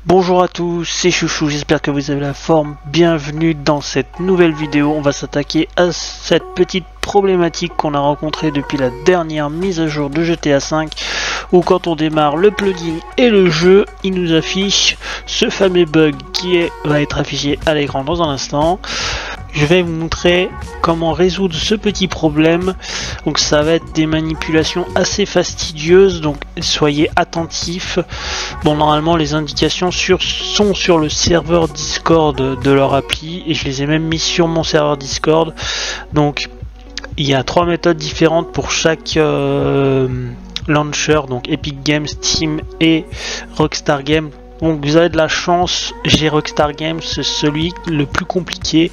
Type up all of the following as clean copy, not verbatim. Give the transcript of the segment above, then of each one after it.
Bonjour à tous, c'est Chouchou, j'espère que vous avez la forme. Bienvenue dans cette nouvelle vidéo. On va s'attaquer à cette petite problématique qu'on a rencontrée depuis la dernière mise à jour de GTA V, où quand on démarre le plugin et le jeu, il nous affiche ce fameux bug va être affiché à l'écran dans un instant. Je vais vous montrer comment résoudre ce petit problème. Donc ça va être des manipulations assez fastidieuses, donc soyez attentifs. Bon, normalement les indications sont sur le serveur Discord de leur appli, et je les ai même mis sur mon serveur Discord. Donc il y a 3 méthodes différentes pour chaque launcher, donc Epic Games, Steam et Rockstar Games. Donc vous avez de la chance, j'ai Rockstar Games, c'est celui le plus compliqué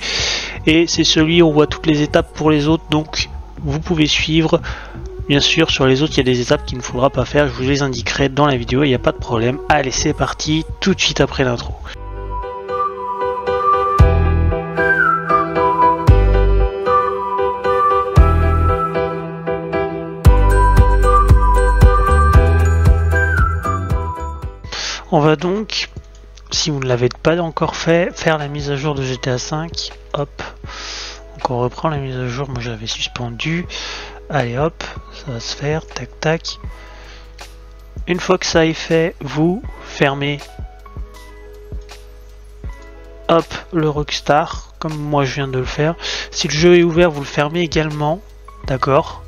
et c'est celui où on voit toutes les étapes pour les autres, donc vous pouvez suivre. Bien sûr, sur les autres il y a des étapes qu'il ne faudra pas faire, je vous les indiquerai dans la vidéo, il n'y a pas de problème. Allez, c'est parti, tout de suite après l'intro. On va donc, si vous ne l'avez pas encore fait, faire la mise à jour de GTA V. Hop, donc on reprend la mise à jour, moi j'avais suspendu. Allez hop, ça va se faire, tac tac. Une fois que ça est fait, vous fermez hop le Rockstar, comme moi je viens de le faire. Si le jeu est ouvert, vous le fermez également, d'accord.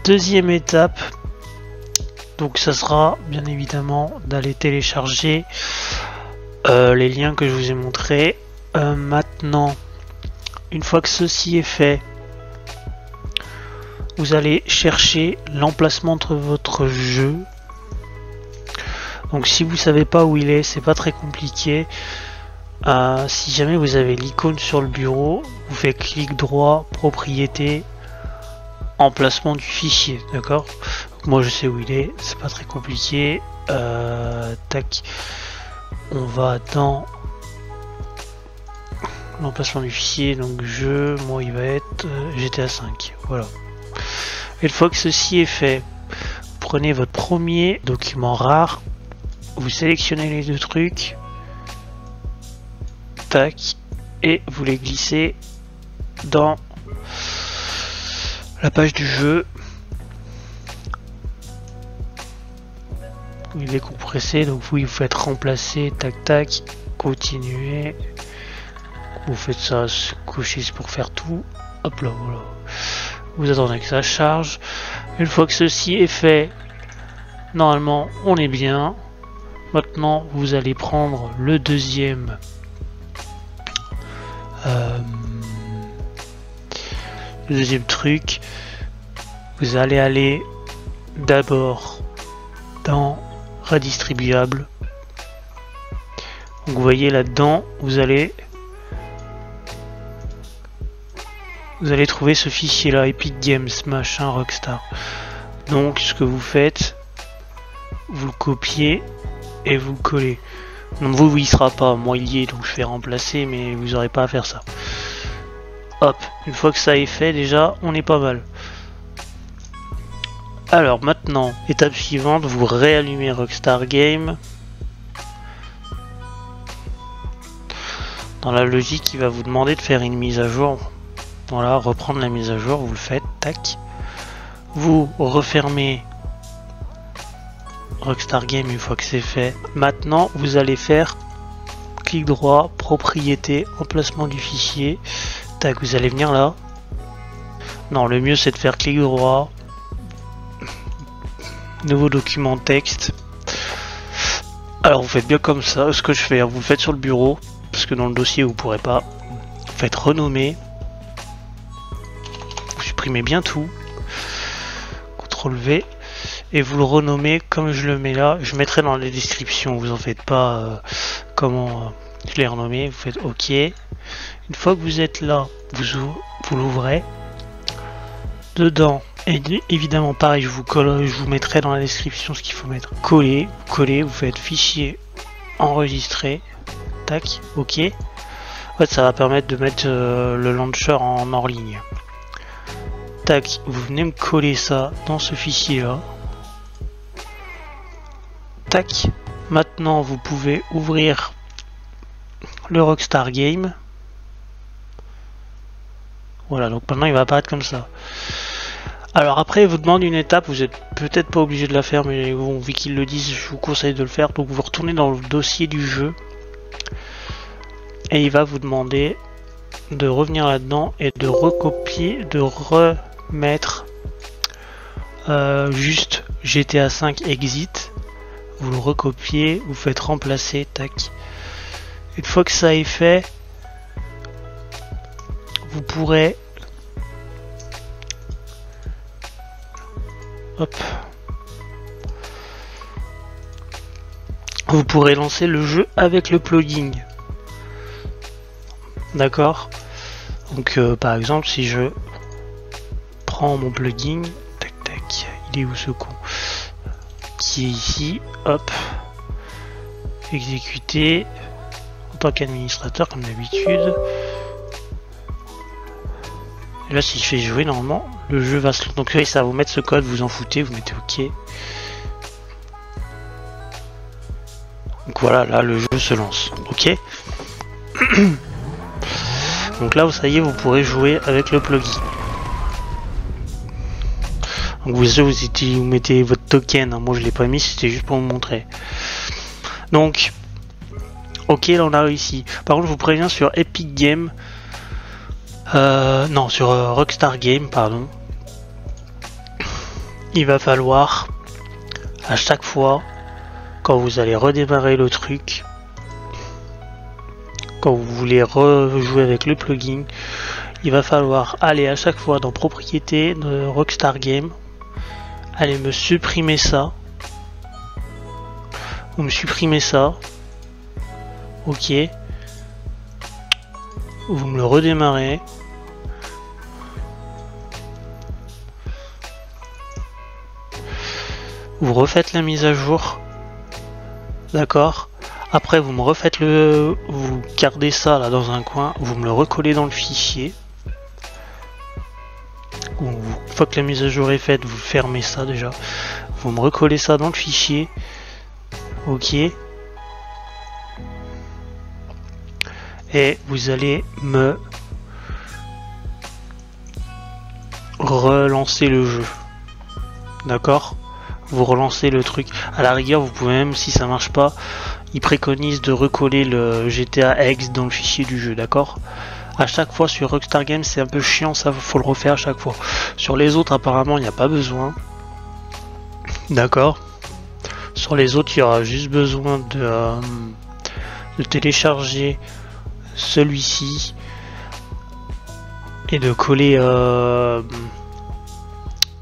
Deuxième étape. Donc ça sera bien évidemment d'aller télécharger les liens que je vous ai montrés. Maintenant, une fois que ceci est fait, vous allez chercher l'emplacement de votre jeu. Donc si vous savez pas où il est, c'est pas très compliqué. Si jamais vous avez l'icône sur le bureau, vous faites clic droit, propriété, emplacement du fichier, d'accord. Moi je sais où il est, c'est pas très compliqué. Tac, on va dans l'emplacement du fichier, donc jeu, moi il va être GTA 5, voilà. Et une fois que ceci est fait, prenez votre premier document rare, vous sélectionnez les deux trucs, tac, et vous les glissez dans la page du jeu. Il est compressé, donc vous faites remplacer, tac tac, continuer. Vous faites ça, cocher pour faire tout. Hop là, voilà. Vous attendez que ça charge. Une fois que ceci est fait, normalement on est bien. Maintenant vous allez prendre le deuxième truc. Vous allez aller d'abord dans redistribuable. Donc vous voyez là-dedans, vous allez trouver ce fichier là, Epic Games machin Rockstar. Donc ce que vous faites, vous le copiez et vous le collez. Donc vous il sera pas, moi il y est, donc je fais remplacer, mais vous n'aurez pas à faire ça. Hop, une fois que ça est fait, déjà on est pas mal. Alors maintenant, étape suivante, vous réallumez Rockstar Game. Dans la logique, il va vous demander de faire une mise à jour. Voilà, reprendre la mise à jour, vous le faites, tac. Vous refermez Rockstar Game une fois que c'est fait. Maintenant, vous allez faire clic droit, propriété, emplacement du fichier. Tac, vous allez venir là. Non, le mieux c'est de faire clic droit. Nouveau document texte. Alors vous faites bien comme ça, ce que je fais, vous le faites sur le bureau, parce que dans le dossier vous pourrez pas. Vous faites renommer. Vous supprimez bien tout. CTRL V. Et vous le renommez comme je le mets là. Je mettrai dans la description, vous en faites pas comment je l'ai renommé. Vous faites OK. Une fois que vous êtes là, vous l'ouvrez. Dedans, et évidemment pareil, je vous mettrai dans la description ce qu'il faut mettre. Coller, vous faites fichier, enregistrer, tac, ok. En fait ça va permettre de mettre le launcher en hors ligne. Tac, vous venez me coller ça dans ce fichier là. Tac, Maintenant vous pouvez ouvrir le Rockstar Game. Voilà, donc maintenant il va apparaître comme ça. Alors après il vous demande une étape, vous êtes peut-être pas obligé de la faire, mais bon, vu qu'ils le disent, je vous conseille de le faire. Donc vous retournez dans le dossier du jeu et il va vous demander de revenir là-dedans et de recopier, de remettre juste GTA 5 exit. Vous le recopiez, vous faites remplacer, tac. Une fois que ça est fait, vous pourrez hop, vous pourrez lancer le jeu avec le plugin. D'accord. Donc par exemple si je prends mon plugin, tac tac, il est où ce con, qui est ici, hop, exécuter en tant qu'administrateur comme d'habitude. Et là si je fais jouer, normalement le jeu va se... Donc ça va vous mettre ce code, vous en foutez, vous mettez OK. Donc voilà, là le jeu se lance. OK. Donc là, ça y est, vous pourrez jouer avec le plugin. Donc vous mettez votre token, hein. Moi je l'ai pas mis, c'était juste pour vous montrer. Donc, ok, là on a réussi. Par contre, je vous préviens sur Epic Game, non, sur Rockstar Game, pardon. Il va falloir à chaque fois, quand vous allez redémarrer le truc, quand vous voulez rejouer avec le plugin, il va falloir aller à chaque fois dans propriétés de Rockstar Game, allez me supprimer ça, vous me supprimez ça, ok, vous me le redémarrez, vous refaites la mise à jour, d'accord. Après vous me refaites vous gardez ça là dans un coin, vous me le recollez dans le fichier. Une fois que la mise à jour est faite, vous fermez ça déjà. Vous me recollez ça dans le fichier. Ok. Et vous allez me relancer le jeu. D'accord ? Vous relancez le truc. À la rigueur, vous pouvez même, si ça marche pas, il préconise de recoller le GTA X dans le fichier du jeu, d'accord? À chaque fois sur Rockstar Games, c'est un peu chiant, ça faut le refaire à chaque fois. Sur les autres, apparemment, il n'y a pas besoin. D'accord? Sur les autres, il y aura juste besoin de télécharger celui-ci et de coller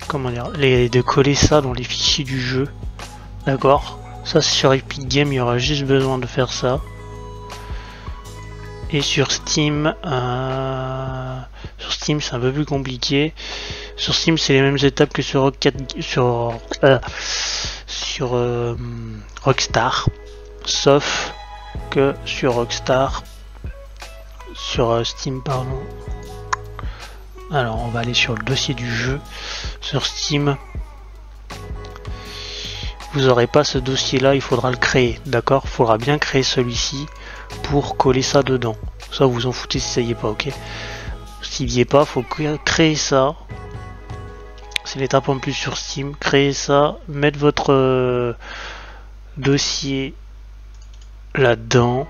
comment dire, de coller ça dans les fichiers du jeu. D'accord? Ça sur Epic Game, il y aura juste besoin de faire ça. Et sur Steam, c'est un peu plus compliqué. Sur Steam, c'est les mêmes étapes que sur Rockstar, sauf que sur Rockstar, sur Steam, pardon. Alors, on va aller sur le dossier du jeu. Sur Steam, vous n'aurez pas ce dossier là, il faudra le créer, d'accord? Il faudra bien créer celui-ci pour coller ça dedans. Ça vous en foutez si ça y est pas, ok? S'il y est pas, faut créer ça. C'est l'étape en plus sur Steam. Créer ça, mettre votre dossier là-dedans.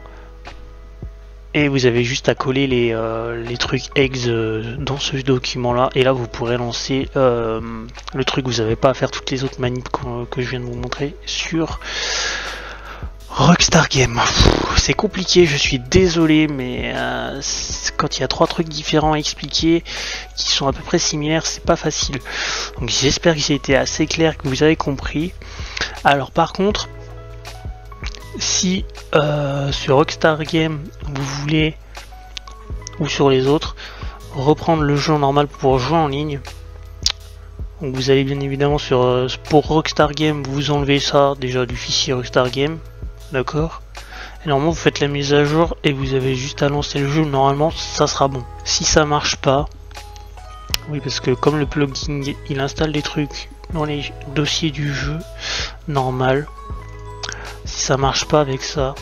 Et vous avez juste à coller les trucs ex dans ce document là, et là vous pourrez lancer le truc. Vous n'avez pas à faire toutes les autres manips que je viens de vous montrer sur Rockstar Game. C'est compliqué, je suis désolé, mais quand il y a 3 trucs différents à expliquer qui sont à peu près similaires, c'est pas facile. Donc j'espère que j'ai été assez clair, que vous avez compris. Alors par contre, si sur Rockstar Game vous voulez, ou sur les autres, reprendre le jeu normal pour jouer en ligne, donc vous allez bien évidemment sur pour Rockstar Game, vous enlevez ça déjà du fichier Rockstar Game, d'accord, et normalement vous faites la mise à jour et vous avez juste à lancer le jeu, normalement ça sera bon. Si ça marche pas, oui, parce que comme le plugin il installe des trucs dans les dossiers du jeu normal, ça marche pas avec ça,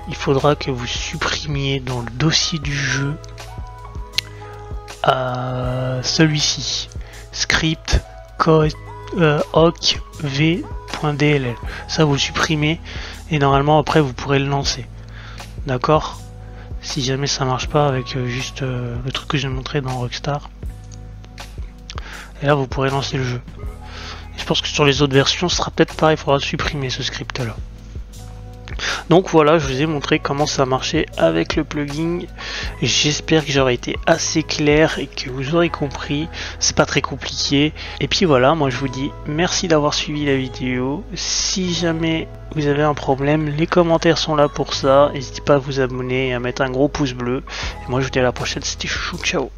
il faudra que vous supprimiez dans le dossier du jeu celui-ci, script ocv.dll. Ça vous le supprimez et normalement après vous pourrez le lancer. D'accord? Si jamais ça marche pas avec juste le truc que j'ai montré dans Rockstar. Et là vous pourrez lancer le jeu. Et je pense que sur les autres versions ce sera peut-être pareil, il faudra supprimer ce script là. Donc voilà, je vous ai montré comment ça marchait avec le plugin. J'espère que j'aurai été assez clair et que vous aurez compris. C'est pas très compliqué. Et puis voilà, moi je vous dis merci d'avoir suivi la vidéo. Si jamais vous avez un problème, les commentaires sont là pour ça. N'hésitez pas à vous abonner et à mettre un gros pouce bleu. Et moi je vous dis à la prochaine, c'était Chouchou, ciao.